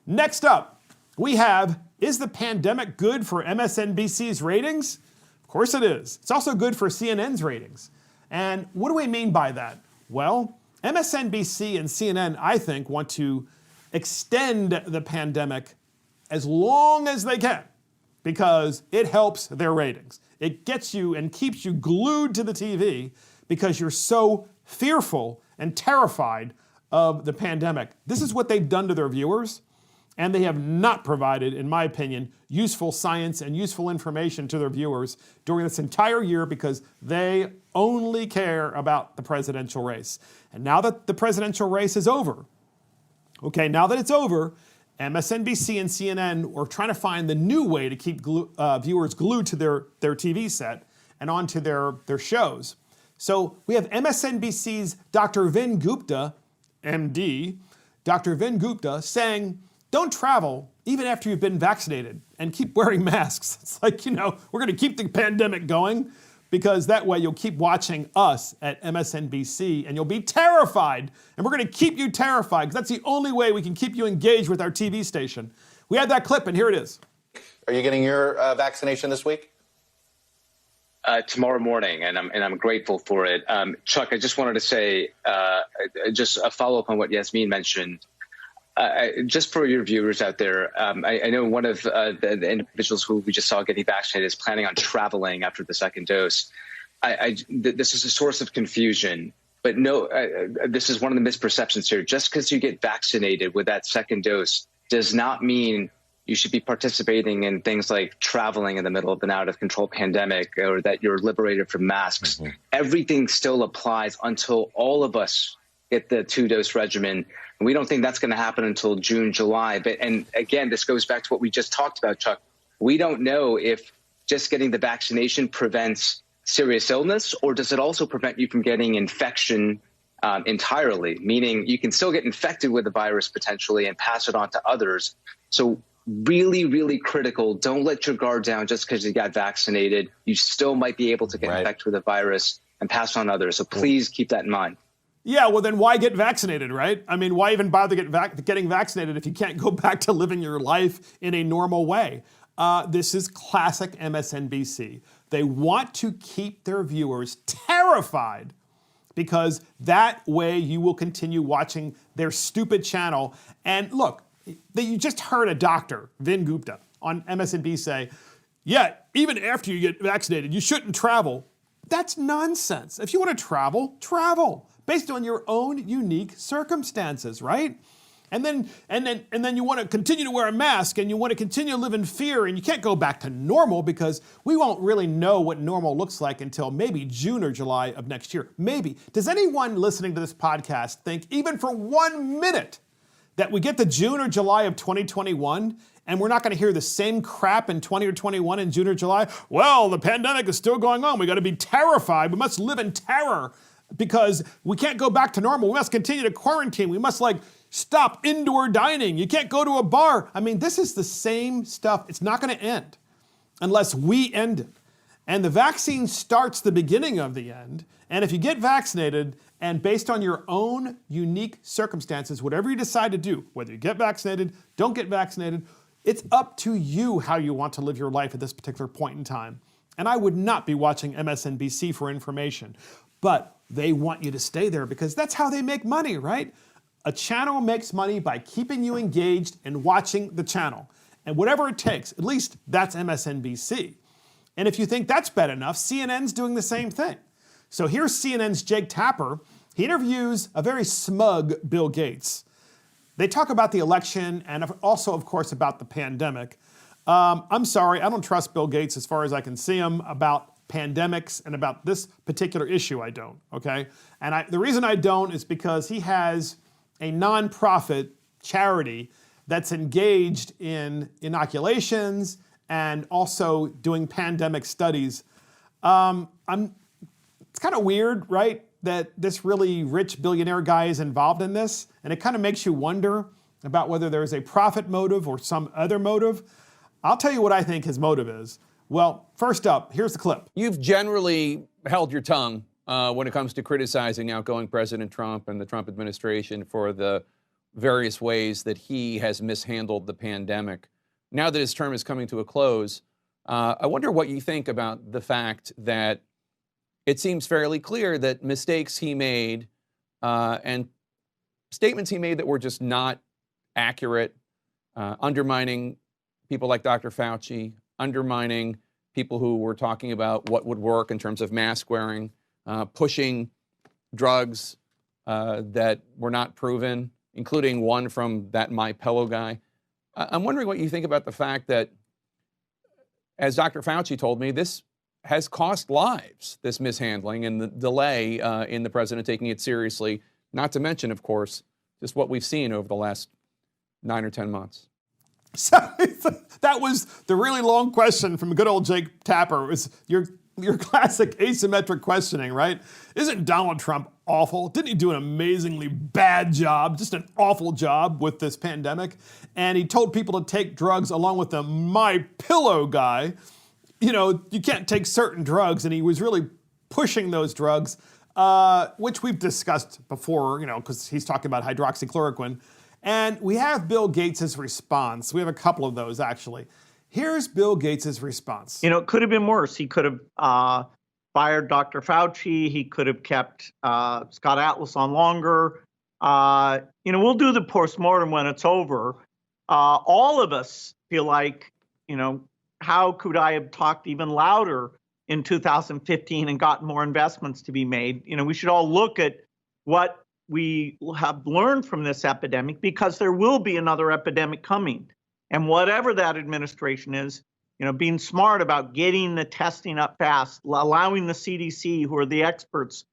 Next up, we have, is the pandemic good for MSNBC's ratings? Of course it is. It's also good for CNN's ratings. And what do we mean by that? Well, MSNBC and CNN, I think, want to extend the pandemic as long as they can because it helps their ratings. It gets you and keeps you glued to the TV because you're so fearful and terrified of the pandemic. This is what they've done to their viewers, and they have not provided, in my opinion, useful science and useful information to their viewers during this entire year because they only care about the presidential race. And now that the presidential race is over, now that it's over, MSNBC and CNN are trying to find the new way to keep viewers glued to their TV set and onto their shows. So we have MSNBC's Dr. Vin Gupta, MD, Dr. Vin Gupta saying, don't travel even after you've been vaccinated and keep wearing masks. It's like, we're going to keep the pandemic going because that way you'll keep watching us at MSNBC and you'll be terrified. And we're going to keep you terrified because that's the only way we can keep you engaged with our TV station. We had that clip and here it is. Are you getting your vaccination this week? Tomorrow morning, and I'm grateful for it. Chuck, I just wanted to say, just a follow-up on what Yasmin mentioned. Just for your viewers out there, I know one of the individuals who we just saw getting vaccinated is planning on traveling after the second dose. This is a source of confusion, but no, this is one of the misperceptions here. Just because you get vaccinated with that second dose does not mean you should be participating in things like traveling in the middle of an out-of-control pandemic or that you're liberated from masks. Mm-hmm. Everything still applies until all of us get the two-dose regimen. And we don't think that's going to happen until June, July. And again, this goes back to what we just talked about, Chuck. We don't know if just getting the vaccination prevents serious illness, or does it also prevent you from getting infection entirely, meaning you can still get infected with the virus potentially and pass it on to others. So really, really critical. Don't let your guard down just because you got vaccinated. You still might be able to get infected with the virus and pass on others. So please keep that in mind. Yeah, well, then why get vaccinated, right? I mean, why even bother getting vaccinated if you can't go back to living your life in a normal way? This is classic MSNBC. They want to keep their viewers terrified because that way you will continue watching their stupid channel. And look, you just heard a doctor, Vin Gupta, on MSNBC say, yeah, even after you get vaccinated, you shouldn't travel. That's nonsense. If you want to travel, travel based on your own unique circumstances, right? And then you want to continue to wear a mask and you want to continue to live in fear and you can't go back to normal because we won't really know what normal looks like until maybe June or July of next year. Maybe. Does anyone listening to this podcast think even for 1 minute that we get to June or July of 2021 and we're not going to hear the same crap in 20 or 21 in June or July? Well, the pandemic is still going on. We got to be terrified. We must live in terror because we can't go back to normal. We must continue to quarantine. We must stop indoor dining. You can't go to a bar. I mean, this is the same stuff. It's not going to end unless we end it. And the vaccine starts the beginning of the end. And if you get vaccinated and based on your own unique circumstances, whatever you decide to do, whether you get vaccinated, don't get vaccinated, it's up to you how you want to live your life at this particular point in time. And I would not be watching MSNBC for information, but they want you to stay there because that's how they make money, right? A channel makes money by keeping you engaged and watching the channel. And whatever it takes, at least that's MSNBC. And if you think that's bad enough, CNN's doing the same thing. So here's CNN's Jake Tapper. He interviews a very smug Bill Gates. They talk about the election and also, of course, about the pandemic. I'm sorry, I don't trust Bill Gates as far as I can see him about pandemics and about this particular issue. I don't, okay? And the reason I don't is because he has a nonprofit charity that's engaged in inoculations and also doing pandemic studies. It's kind of weird, right, that this really rich billionaire guy is involved in this, and it kind of makes you wonder about whether there's a profit motive or some other motive. I'll tell you what I think his motive is. Well, first up, here's the clip. You've generally held your tongue when it comes to criticizing outgoing President Trump and the Trump administration for the various ways that he has mishandled the pandemic. Now that his term is coming to a close, I wonder what you think about the fact that it seems fairly clear that mistakes he made and statements he made that were just not accurate, undermining people like Dr. Fauci, undermining people who were talking about what would work in terms of mask wearing, pushing drugs that were not proven, including one from that My Pillow guy. I'm wondering what you think about the fact that, as Dr. Fauci told me, this has cost lives, this mishandling and the delay in the president taking it seriously, not to mention, of course, just what we've seen over the last 9 or 10 months. So that was the really long question from good old Jake Tapper. It was your classic asymmetric questioning, right? Isn't Donald Trump awful? Didn't he do an amazingly bad job, just an awful job with this pandemic? And he told people to take drugs along with the My Pillow guy. You know, you can't take certain drugs, and he was really pushing those drugs, which we've discussed before, you know, because he's talking about hydroxychloroquine. And we have Bill Gates' response. We have a couple of those, actually. Here's Bill Gates' response. You know, it could have been worse. He could have fired Dr. Fauci. He could have kept Scott Atlas on longer. You know, we'll do the postmortem when it's over. All of us feel like, you know, how could I have talked even louder in 2015 and gotten more investments to be made? You know, we should all look at what we have learned from this epidemic, because there will be another epidemic coming. And whatever that administration is, you know, being smart about getting the testing up fast, allowing the CDC, who are the experts,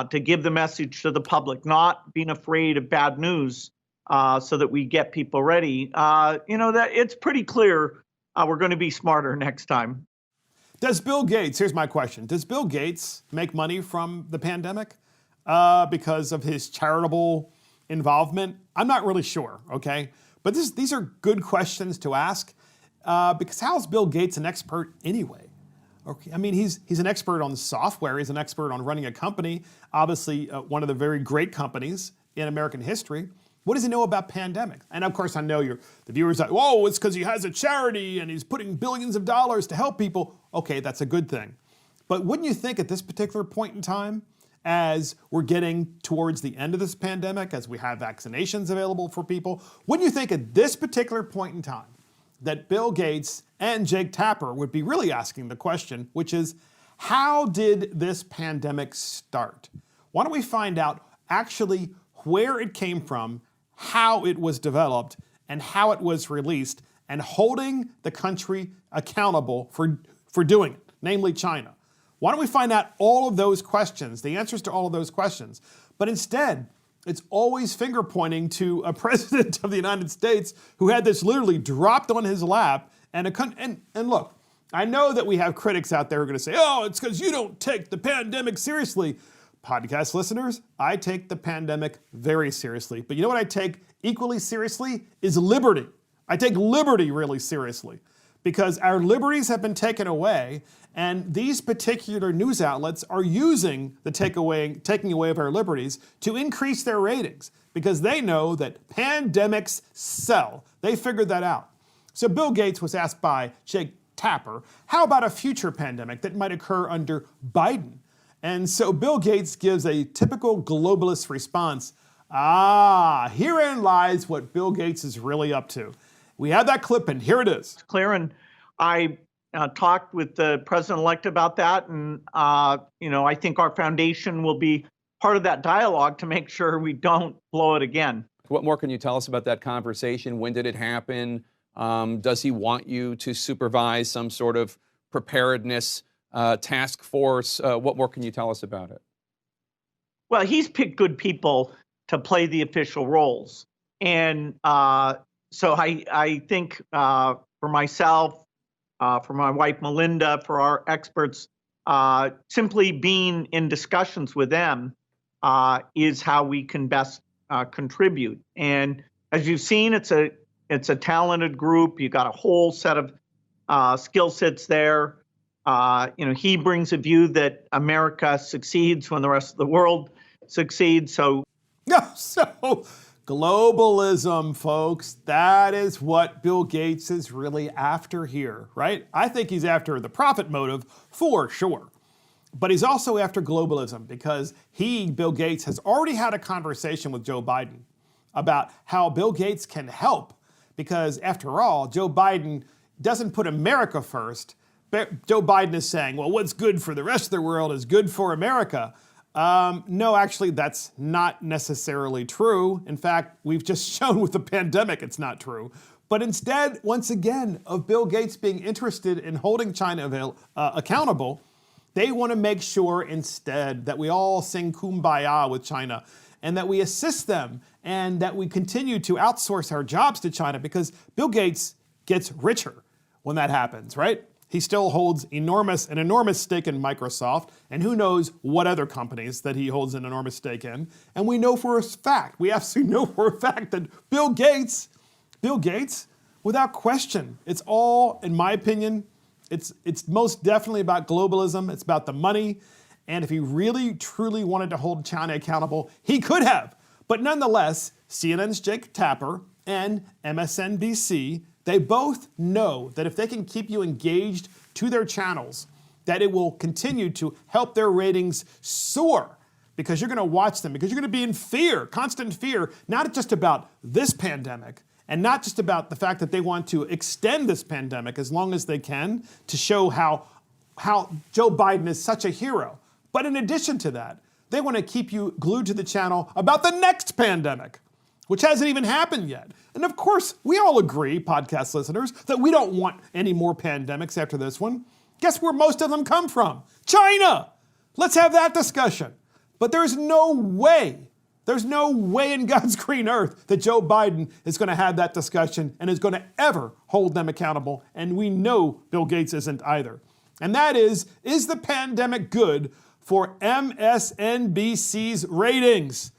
to give the message to the public, not being afraid of bad news, so that we get people ready. You know, that it's pretty clear we're going to be smarter next time. Does Bill Gates, here's my question, does Bill Gates make money from the pandemic because of his charitable involvement? I'm not really sure, okay? But these are good questions to ask because how's Bill Gates an expert anyway? Okay, I mean, he's an expert on software. He's an expert on running a company, obviously one of the very great companies in American history. What does he know about pandemics? And of course, I know the viewers are like, whoa, it's because he has a charity and he's putting billions of dollars to help people. Okay, that's a good thing. But wouldn't you think at this particular point in time, as we're getting towards the end of this pandemic, as we have vaccinations available for people, wouldn't you think at this particular point in time that Bill Gates and Jake Tapper would be really asking the question, which is, how did this pandemic start? Why don't we find out actually where it came from, how it was developed, and how it was released, and holding the country accountable for doing it, namely China. Why don't we find out all of those questions, the answers to all of those questions? But instead, it's always finger pointing to a president of the United States who had this literally dropped on his lap. And look, I know that we have critics out there who are going to say, oh, it's because you don't take the pandemic seriously. Podcast listeners, I take the pandemic very seriously. But you know what I take equally seriously is liberty. I take liberty really seriously because our liberties have been taken away, and these particular news outlets are using the taking away of our liberties to increase their ratings because they know that pandemics sell. They figured that out. So Bill Gates was asked by Jake Tapper, how about a future pandemic that might occur under Biden? And so Bill Gates gives a typical globalist response. Herein lies what Bill Gates is really up to. We have that clip, and here it is. It's clear, and I talked with the president-elect about that, and you know, I think our foundation will be part of that dialogue to make sure we don't blow it again. What more can you tell us about that conversation? When did it happen? Does he want you to supervise some sort of preparedness task force? What more can you tell us about it? Well, he's picked good people to play the official roles. And so I think for myself, for my wife, Melinda, for our experts, simply being in discussions with them is how we can best contribute. And as you've seen, it's a talented group. You got a whole set of skill sets there. You know, he brings a view that America succeeds when the rest of the world succeeds. So, Yeah, so Globalism, folks. That is what Bill Gates is really after here, right? I think he's after the profit motive for sure. But he's also after globalism because Bill Gates, has already had a conversation with Joe Biden about how Bill Gates can help. Because after all, Joe Biden doesn't put America first. Joe Biden is saying, well, what's good for the rest of the world is good for America. No, actually, that's not necessarily true. In fact, we've just shown with the pandemic it's not true. But instead, once again, of Bill Gates being interested in holding China accountable, they want to make sure instead that we all sing kumbaya with China and that we assist them and that we continue to outsource our jobs to China because Bill Gates gets richer when that happens, right? He still holds an enormous stake in Microsoft, and who knows what other companies that he holds an enormous stake in. And we know for a fact, we absolutely know for a fact that Bill Gates, without question, it's all, in my opinion, it's most definitely about globalism. It's about the money. And if he really, truly wanted to hold China accountable, he could have. But nonetheless, CNN's Jake Tapper and MSNBC, they both know that if they can keep you engaged to their channels, that it will continue to help their ratings soar because you're going to watch them, because you're going to be in fear, constant fear, not just about this pandemic and not just about the fact that they want to extend this pandemic as long as they can to show how Joe Biden is such a hero. But in addition to that, they want to keep you glued to the channel about the next pandemic, which hasn't even happened yet. And of course, we all agree, podcast listeners, that we don't want any more pandemics after this one. Guess where most of them come from? China! Let's have that discussion. But there's no way in God's green earth that Joe Biden is going to have that discussion and is going to ever hold them accountable. And we know Bill Gates isn't either. And that is the pandemic good for MSNBC's ratings?